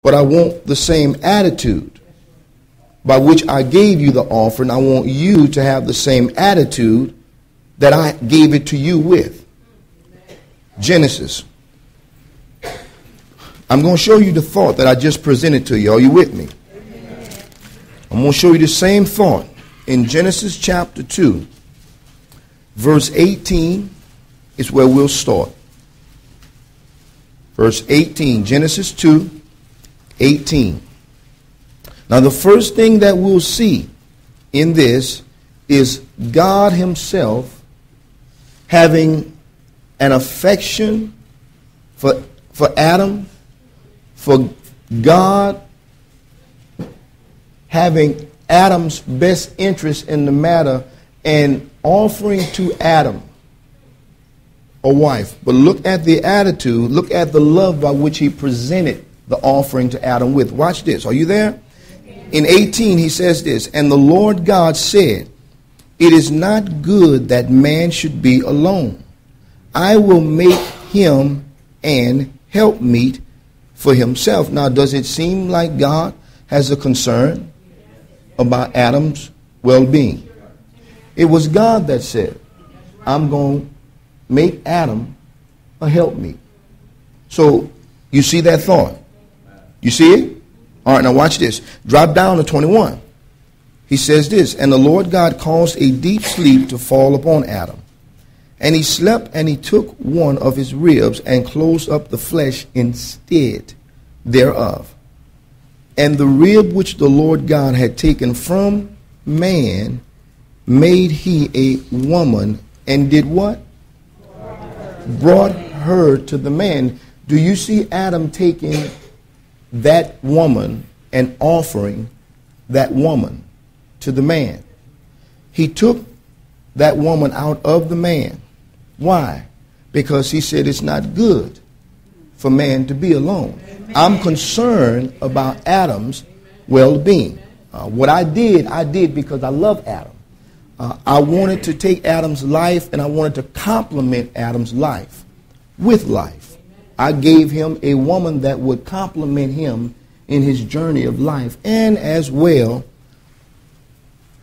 But I want the same attitude by which I gave you the offering. I want you to have the same attitude that I gave it to you with. Genesis. I'm going to show you the thought that I just presented to you. Are you with me? I'm going to show you the same thought in Genesis chapter 2. Verse 18 is where we'll start. Verse 18, Genesis 2, 18. Now the first thing that we'll see in this is God himself having an affection for Adam, for God having Adam's best interest in the matter and offering to Adam a wife. But look at the attitude, look at the love by which he presented the offering to Adam with. Watch this. Are you there? In 18 he says this, and the Lord God said, it is not good that man should be alone. I will make him an helpmeet for himself. Now, does it seem like God has a concern about Adam's well-being? It was God that said, I'm going to make Adam a helpmeet. So, you see that thought? You see it? All right, now watch this. Drop down to 21. He says this, and the Lord God caused a deep sleep to fall upon Adam. And he slept, and he took one of his ribs and closed up the flesh instead thereof. And the rib which the Lord God had taken from man made he a woman and did what? Brought her to the man. Do you see Adam taking that woman and offering that woman to the man? He took that woman out of the man. Why? Because he said it's not good for man to be alone. I'm concerned about Adam's well-being. What I did because I love Adam. I wanted to take Adam's life and I wanted to complement Adam's life with life. I gave him a woman that would complement him in his journey of life and as well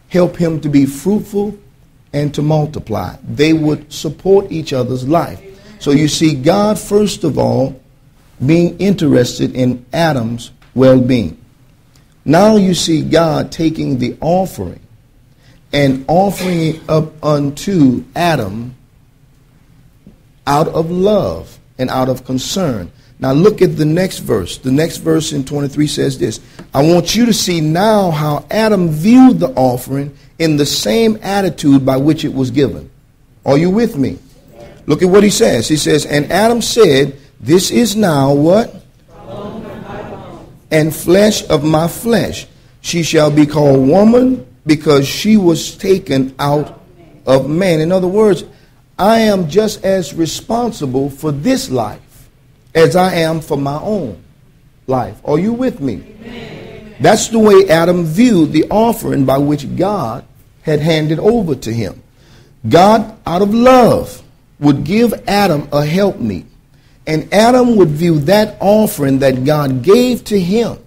help him to be fruitful and to multiply. They would support each other's life. So you see God, first of all, being interested in Adam's well-being. Now you see God taking the offering and offering it up unto Adam out of love and out of concern. Now look at the next verse. The next verse in 23 says this. I want you to see now how Adam viewed the offering in the same attitude by which it was given. Are you with me? Look at what he says. He says, and Adam said, this is now what? Bone of my bone. And flesh of my flesh. She shall be called woman because she was taken out of man. In other words, I am just as responsible for this life as I am for my own life. Are you with me? Amen. That's the way Adam viewed the offering by which God had handed over to him. God, out of love, would give Adam a helpmeet. And Adam would view that offering that God gave to him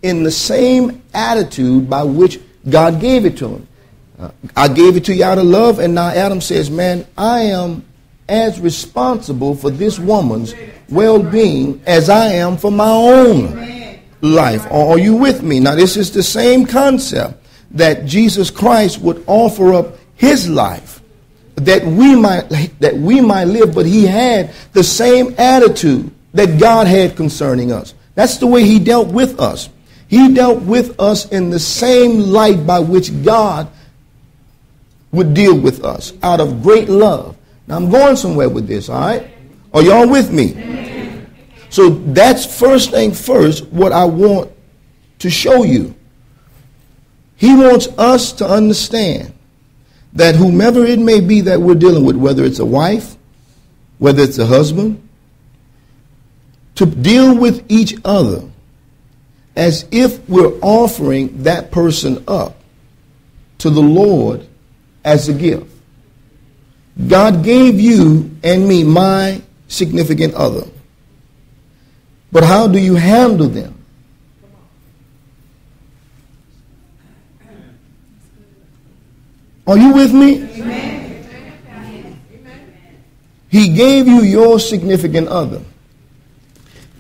in the same attitude by which God gave it to him. I gave it to you out of love, and now Adam says, man, I am as responsible for this woman's well-being as I am for my own life. Are you with me? Now, this is the same concept that Jesus Christ would offer up his life that we might live, but he had the same attitude that God had concerning us. That's the way he dealt with us. He dealt with us in the same light by which God would deal with us, out of great love. Now I'm going somewhere with this, all right? Are y'all with me? Amen. So that's first thing first, what I want to show you. He wants us to understand that whomever it may be that we're dealing with, whether it's a wife, whether it's a husband, to deal with each other as if we're offering that person up to the Lord as a gift. God gave you and me, my significant other. But how do you handle them? Are you with me? Amen. He gave you your significant other.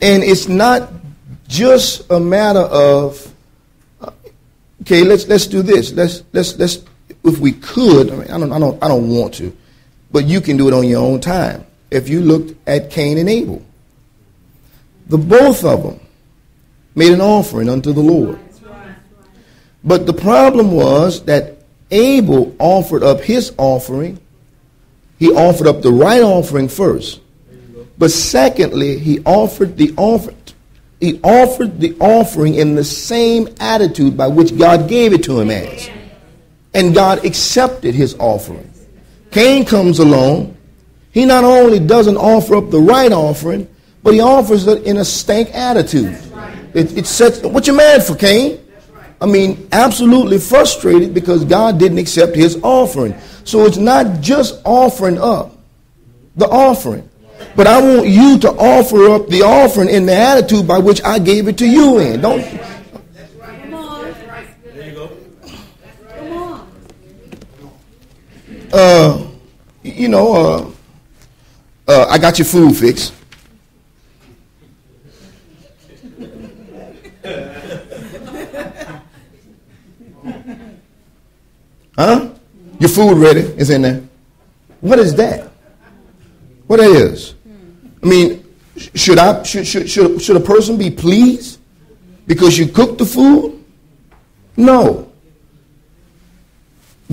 And it's not just a matter of, okay, let's do this. Let's if we could, I don't want to, but you can do it on your own time. If you looked at Cain and Abel, the both of them made an offering unto the Lord. But the problem was that Abel offered up his offering. He offered up the right offering first. But secondly, he offered the offering in the same attitude by which God gave it to him as. And God accepted his offering. Cain comes along. He not only doesn't offer up the right offering, but he offers it in a stank attitude. It sets, what you mad for, Cain? I mean, absolutely frustrated because God didn't accept his offering. So it's not just offering up the offering, but I want you to offer up the offering in the attitude by which I gave it to you in. Don't. Come on. There you go. Come on. I got your food fixed. Huh? Your food ready is in there. What is that? What is? I mean, should a person be pleased because you cooked the food? No.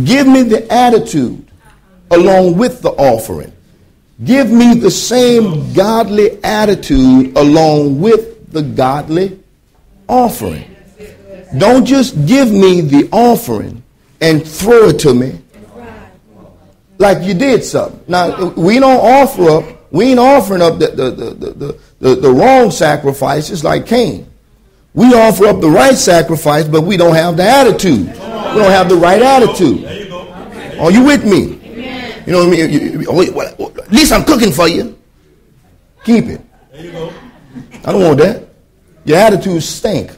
Give me the attitude along with the offering. Give me the same godly attitude along with the godly offering. Don't just give me the offering and throw it to me like you did something. Now, we don't offer up, we ain't offering up the wrong sacrifices like Cain. We offer up the right sacrifice, but we don't have the attitude. We don't have the right attitude. Are you with me? You know what I mean? At least I'm cooking for you. Keep it. I don't want that. Your attitude stink.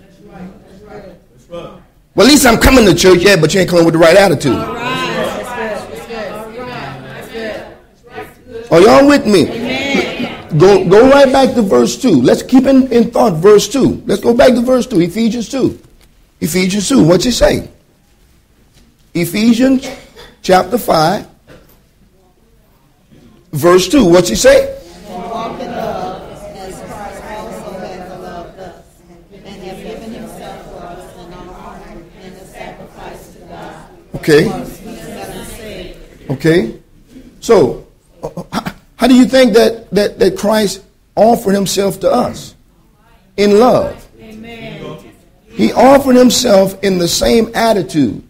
Well, at least I'm coming to church, yeah, but you ain't coming with the right attitude. All right. That's good. Are y'all with me? Amen. Go right back to verse 2. Let's keep in thought verse 2. Let's go back to verse 2. Ephesians 2. Ephesians 2. What's it say? Ephesians chapter 5. Verse 2. What's it say? And walk in love, as Christ also hath loved us, and hath given himself for us an offering and a sacrifice to God. Okay. Okay. So, how do you think that Christ offered himself to us? In love. Amen. He offered himself in the same attitude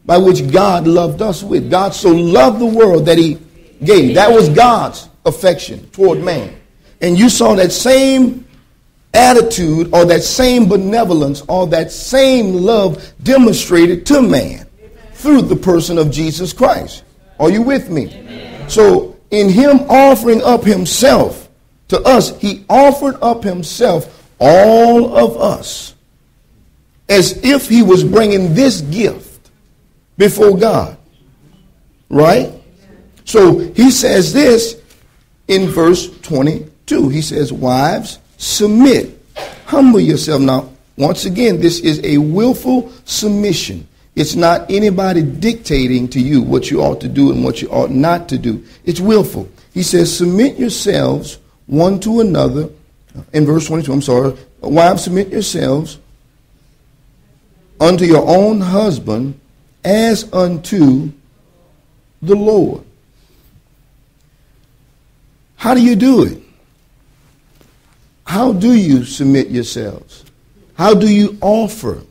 by which God loved us with. God so loved the world that he gave. That was God's affection toward man. And you saw that same attitude or that same benevolence or that same love demonstrated to man through the person of Jesus Christ. Are you with me? Amen. So in him offering up himself to us, he offered up himself, all of us, as if he was bringing this gift before God. Right? So he says this in verse 22. He says, wives, submit. Humble yourself. Now, once again, this is a willful submission. It's not anybody dictating to you what you ought to do and what you ought not to do. It's willful. He says, submit yourselves one to another. In verse 22, I'm sorry. Wives, submit yourselves unto your own husband as unto the Lord. How do you do it? How do you submit yourselves? How do you offer?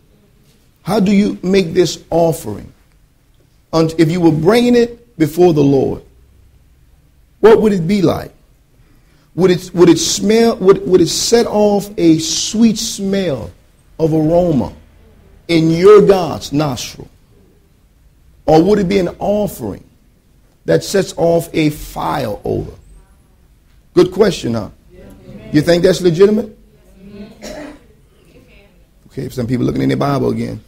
How do you make this offering? If you were bringing it before the Lord, what would it be like? Would it smell? Would it set off a sweet smell of aroma in your God's nostril? Or would it be an offering that sets off a fire odor? Good question, huh? You think that's legitimate? Okay, some people looking in their Bible again.